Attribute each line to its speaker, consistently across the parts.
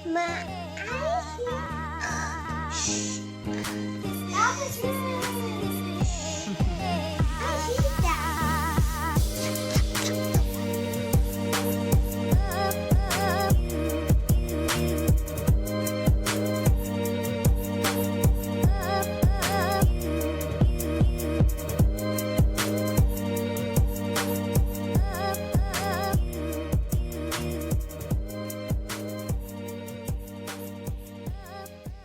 Speaker 1: Ma Aisyah. Apa sih?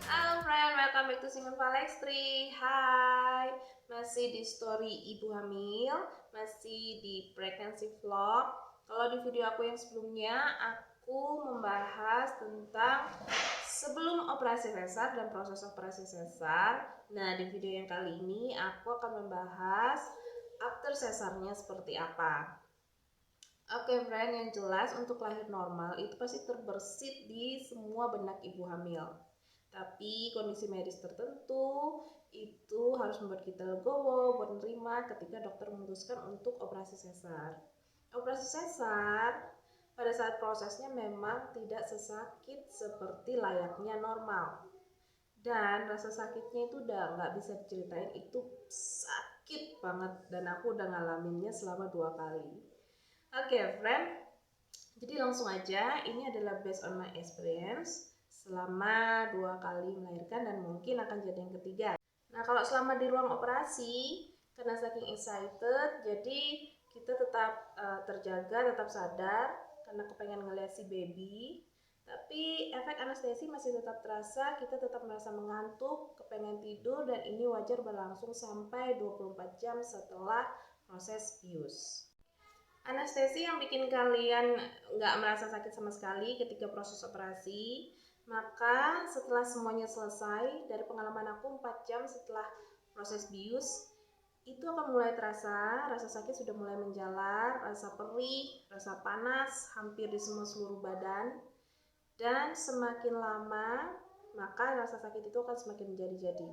Speaker 2: Halo friend, welcome back to Simon Palextri. Hai, masih di story ibu hamil, masih di pregnancy vlog. Kalau di video aku yang sebelumnya, aku membahas tentang sebelum operasi sesar dan proses operasi sesar. Nah, di video yang kali ini aku akan membahas after sesarnya seperti apa. Oke friend, yang jelas untuk lahir normal itu pasti terbersit di semua benak ibu hamil. Tapi kondisi medis tertentu itu harus membuat kita legowo buat menerima ketika dokter memutuskan untuk operasi sesar. Operasi sesar pada saat prosesnya memang tidak sesakit seperti layaknya normal. Dan rasa sakitnya itu udah nggak bisa diceritain, itu sakit banget dan aku udah ngalaminnya selama 2 kali. Oke, friend. Jadi langsung aja, ini adalah based on my experience selama 2 kali melahirkan dan mungkin akan jadi yang ketiga. Nah, kalau selama di ruang operasi, karena saking excited, jadi kita tetap terjaga, tetap sadar karena kepengen ngeliat si baby. Tapi efek anestesi masih tetap terasa, kita tetap merasa mengantuk, kepengen tidur, dan ini wajar berlangsung sampai 24 jam setelah proses bius. Anestesi yang bikin kalian nggak merasa sakit sama sekali ketika proses operasi, maka setelah semuanya selesai, dari pengalaman aku 4 jam setelah proses bius, itu akan mulai terasa, rasa sakit sudah mulai menjalar, rasa perih, rasa panas, hampir di semua seluruh badan, dan semakin lama, maka rasa sakit itu akan semakin menjadi-jadi.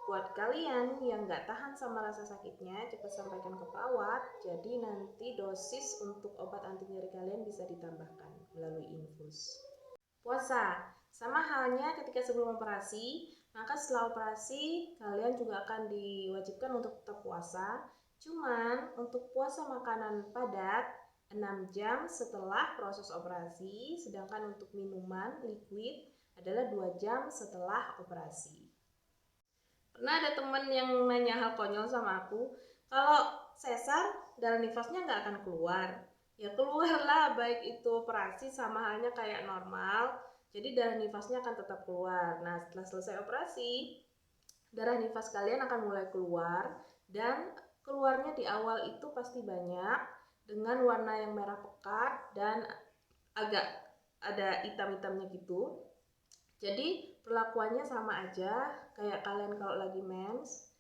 Speaker 2: Buat kalian yang nggak tahan sama rasa sakitnya, cepat sampaikan ke perawat. Jadi nanti dosis untuk obat anti nyeri kalian bisa ditambahkan melalui infus. Puasa, sama halnya ketika sebelum operasi, maka setelah operasi kalian juga akan diwajibkan untuk tetap puasa. Cuman untuk puasa makanan padat 6 jam setelah proses operasi, sedangkan untuk minuman liquid adalah 2 jam setelah operasi. Pernah ada temen yang nanya hal konyol sama aku, kalau sesar darah nifasnya nggak akan keluar. Ya keluarlah, baik itu operasi sama halnya kayak normal, jadi darah nifasnya akan tetap keluar. Nah, setelah selesai operasi, darah nifas kalian akan mulai keluar, dan keluarnya di awal itu pasti banyak dengan warna yang merah pekat dan agak ada hitam-hitamnya gitu. Jadi perlakuannya sama aja kayak kalian kalau lagi mens,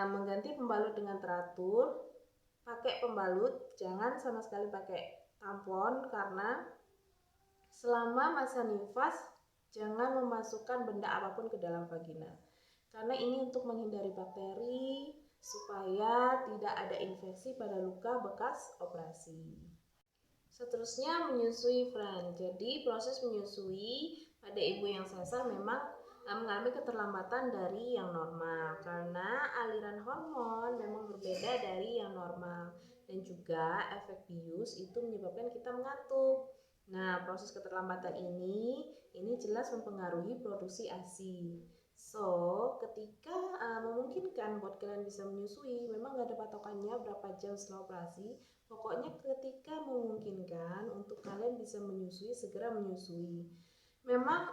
Speaker 2: mengganti pembalut dengan teratur, pakai pembalut, jangan sama sekali pakai tampon karena selama masa nifas jangan memasukkan benda apapun ke dalam vagina. Karena ini untuk menghindari bakteri supaya tidak ada infeksi pada luka bekas operasi. Seterusnya menyusui, friend. Jadi proses menyusui pada ibu yang sesar memang mengalami keterlambatan dari yang normal karena aliran hormon memang berbeda dari yang normal, dan juga efek bius itu menyebabkan kita mengantuk. Nah, proses keterlambatan ini jelas mempengaruhi produksi ASI. So, ketika memungkinkan buat kalian bisa menyusui, memang gak ada patokannya berapa jam setelah operasi. Pokoknya ketika memungkinkan untuk kalian bisa menyusui, segera menyusui. Memang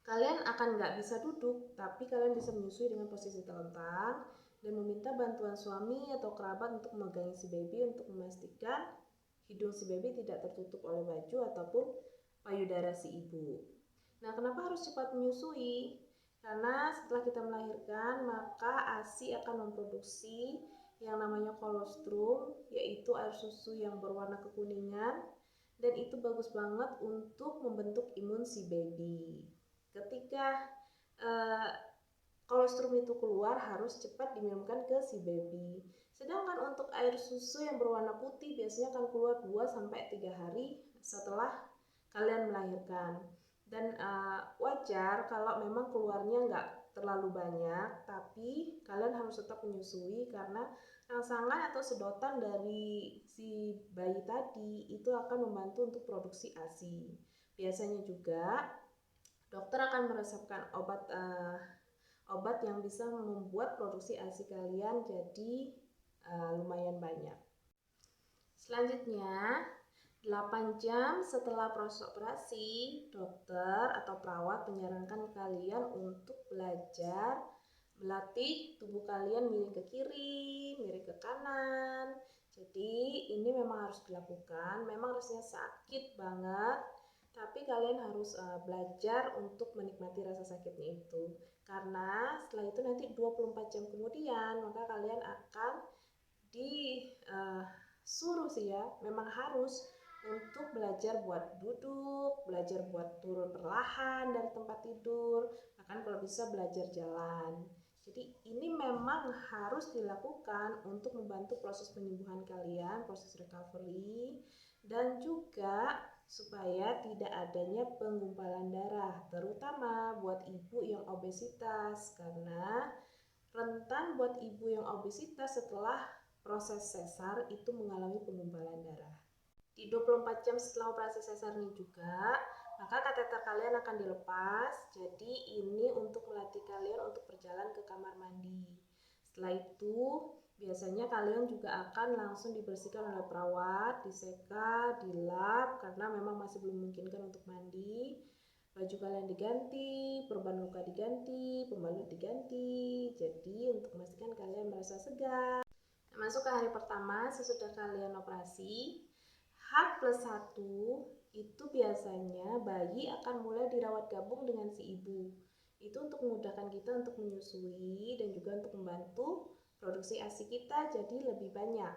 Speaker 2: kalian akan nggak bisa duduk, tapi kalian bisa menyusui dengan posisi telentang dan meminta bantuan suami atau kerabat untuk memegangi si baby untuk memastikan hidung si baby tidak tertutup oleh baju ataupun payudara si ibu. Nah, kenapa harus cepat menyusui? Karena setelah kita melahirkan, maka ASI akan memproduksi yang namanya kolostrum, yaitu air susu yang berwarna kekuningan, dan itu bagus banget untuk membentuk imun si baby. Ketika kolostrum itu keluar, harus cepat diminumkan ke si baby. Sedangkan untuk air susu yang berwarna putih biasanya akan keluar 2-3 hari setelah kalian melahirkan. Dan wajar kalau memang keluarnya nggak terlalu banyak, tapi kalian harus tetap menyusui karena rangsangan atau sedotan dari si bayi tadi itu akan membantu untuk produksi ASI. Biasanya juga dokter akan meresepkan obat yang bisa membuat produksi ASI kalian jadi lumayan banyak. Selanjutnya, 8 jam setelah proses operasi, dokter atau perawat menyarankan kalian untuk belajar melatih tubuh kalian miring ke kiri, miring ke kanan. Jadi ini memang harus dilakukan, memang rasanya sakit banget, tapi kalian harus belajar untuk menikmati rasa sakitnya itu. Karena setelah itu nanti 24 jam kemudian, maka kalian akan disuruh memang harus untuk belajar buat duduk, belajar buat turun perlahan dari tempat tidur, bahkan kalau bisa belajar jalan. Jadi ini memang harus dilakukan untuk membantu proses penyembuhan kalian, proses recovery, dan juga supaya tidak adanya penggumpalan darah, terutama buat ibu yang obesitas, karena rentan buat ibu yang obesitas setelah proses sesar itu mengalami penggumpalan darah. Di 24 jam setelah operasi sesar ini juga, maka kateter kalian akan dilepas. Jadi ini untuk melatih kalian untuk berjalan ke kamar mandi. Setelah itu, biasanya kalian juga akan langsung dibersihkan oleh perawat, diseka, dilap karena memang masih belum memungkinkan untuk mandi. Baju kalian diganti, perban luka diganti, pembalut diganti. Jadi untuk memastikan kalian merasa segar. Masuk ke hari pertama sesudah kalian operasi, H+1 itu biasanya bayi akan mulai dirawat gabung dengan si ibu. Itu untuk memudahkan kita untuk menyusui dan juga untuk membantu produksi ASI kita jadi lebih banyak.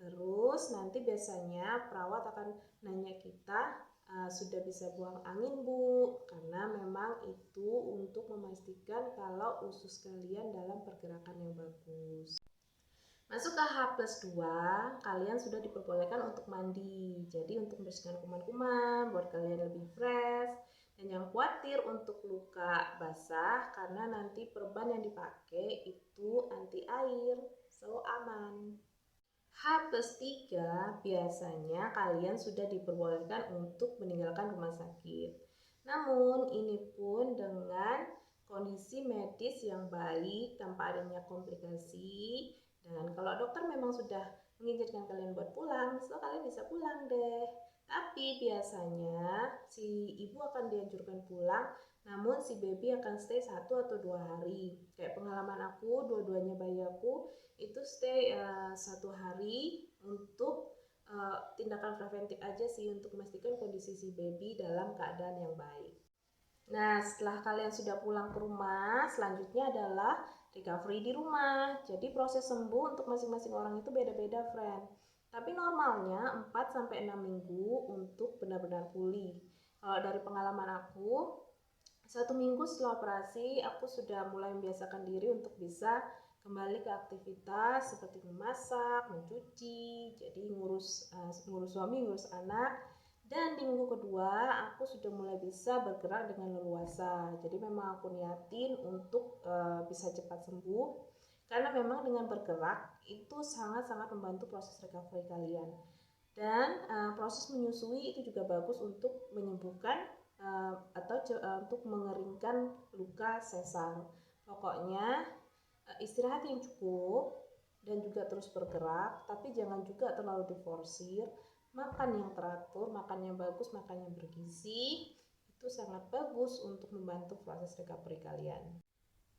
Speaker 2: Terus nanti biasanya perawat akan nanya kita, sudah bisa buang angin bu? Karena memang itu untuk memastikan kalau usus kalian dalam pergerakan yang bagus. Masuk ke H+2, kalian sudah diperbolehkan untuk mandi. Jadi untuk membersihkan kuman-kuman, buat kalian lebih fresh. Dan jangan khawatir untuk luka basah, karena nanti perban yang dipakai itu anti air, so aman. H+3, biasanya kalian sudah diperbolehkan untuk meninggalkan rumah sakit. Namun ini pun dengan kondisi medis yang baik tanpa adanya komplikasi. Dan kalau dokter memang sudah mengizinkan kalian buat pulang, so kalian bisa pulang deh. Tapi biasanya si ibu akan dianjurkan pulang, namun si baby akan stay 1 atau 2 hari. Kayak pengalaman aku, dua-duanya bayi aku itu stay 1 hari untuk tindakan preventif aja sih, untuk memastikan kondisi si baby dalam keadaan yang baik. Nah, setelah kalian sudah pulang ke rumah, selanjutnya adalah recovery di rumah. Jadi proses sembuh untuk masing-masing orang itu beda-beda, friend. Tapi normalnya 4-6 minggu untuk benar-benar pulih. Kalau dari pengalaman aku, 1 minggu setelah operasi, aku sudah mulai membiasakan diri untuk bisa kembali ke aktivitas seperti memasak, mencuci, jadi ngurus suami, ngurus anak. Dan di minggu kedua aku sudah mulai bisa bergerak dengan leluasa. Jadi memang aku niatin untuk bisa cepat sembuh, karena memang dengan bergerak itu sangat-sangat membantu proses recovery kalian. Dan proses menyusui itu juga bagus untuk menyembuhkan atau untuk mengeringkan luka sesar. Pokoknya istirahat yang cukup dan juga terus bergerak, tapi jangan juga terlalu diforsir. Makan yang teratur, makan yang bagus, makan yang bergizi, itu sangat bagus untuk membantu proses recovery kalian.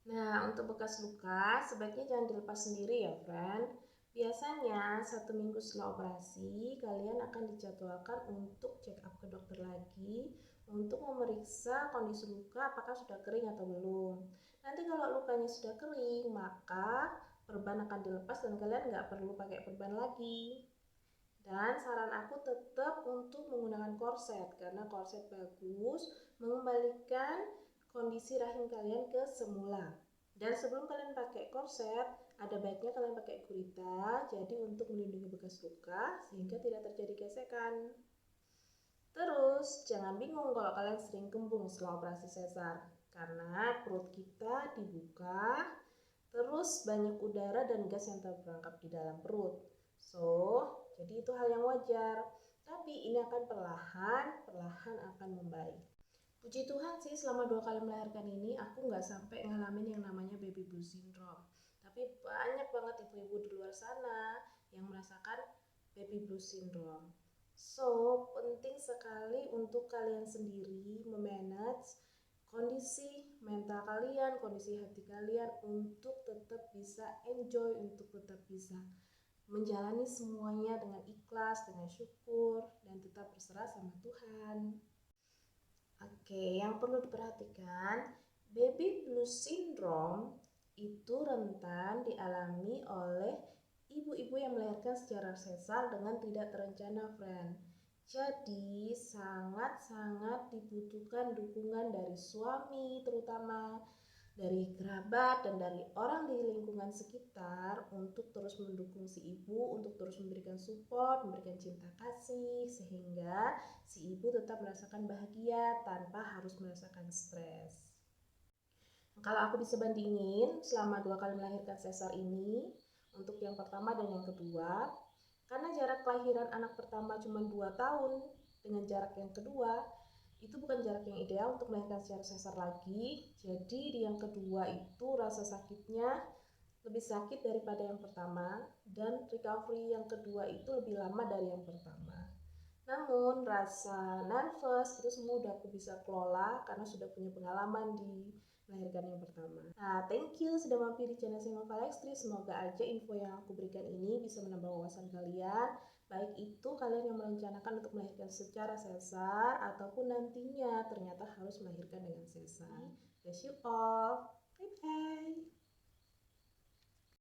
Speaker 2: Nah, untuk bekas luka sebaiknya jangan dilepas sendiri ya, friend. Biasanya 1 minggu setelah operasi, kalian akan dijadwalkan untuk check up ke dokter lagi untuk memeriksa kondisi luka apakah sudah kering atau belum. Nanti kalau lukanya sudah kering, maka perban akan dilepas dan kalian nggak perlu pakai perban lagi. Dan saran aku tetap untuk menggunakan korset, karena korset bagus mengembalikan kondisi rahim kalian ke semula. Dan sebelum kalian pakai korset, ada baiknya kalian pakai gurita, jadi untuk melindungi bekas luka sehingga tidak terjadi gesekan. Terus jangan bingung kalau kalian sering kembung setelah operasi sesar, karena perut kita dibuka, terus banyak udara dan gas yang terperangkap di dalam perut. Jadi itu hal yang wajar. Tapi ini akan perlahan akan membaik. Puji Tuhan sih selama 2 kali melahirkan ini aku nggak sampai ngalamin yang namanya baby blue syndrome. Tapi banyak banget ibu-ibu di luar sana yang merasakan baby blue syndrome. Penting sekali untuk kalian sendiri memanage kondisi mental kalian, kondisi hati kalian untuk tetap bisa enjoy, untuk tetap bisa menjalani semuanya dengan ikhlas, dengan syukur, dan tetap berserah sama Tuhan. Oke, yang perlu diperhatikan, baby blue syndrome itu rentan dialami oleh ibu-ibu yang melahirkan secara sesar dengan tidak terencana, friend. Jadi, sangat-sangat dibutuhkan dukungan dari suami terutama, dari kerabat dan dari orang di lingkungan sekitar untuk terus mendukung si ibu, untuk terus memberikan support, memberikan cinta kasih, sehingga si ibu tetap merasakan bahagia tanpa harus merasakan stres. Kalau aku bisa bandingin selama 2 kali melahirkan sesar ini, untuk yang pertama dan yang kedua, karena jarak kelahiran anak pertama cuma 2 tahun dengan jarak yang kedua, itu bukan jarak yang ideal untuk melahirkan secara sesar lagi. Jadi di yang kedua itu rasa sakitnya lebih sakit daripada yang pertama, dan recovery yang kedua itu lebih lama dari yang pertama. Namun rasa nervous itu semua udah aku bisa kelola karena sudah punya pengalaman di melahirkan yang pertama. Nah, thank you sudah mampir di channel Single Palestri. Semoga aja info yang aku berikan ini bisa menambah wawasan kalian. Baik itu kalian yang merencanakan untuk melahirkan secara sesar ataupun nantinya ternyata harus melahirkan dengan sesar. Bless you all.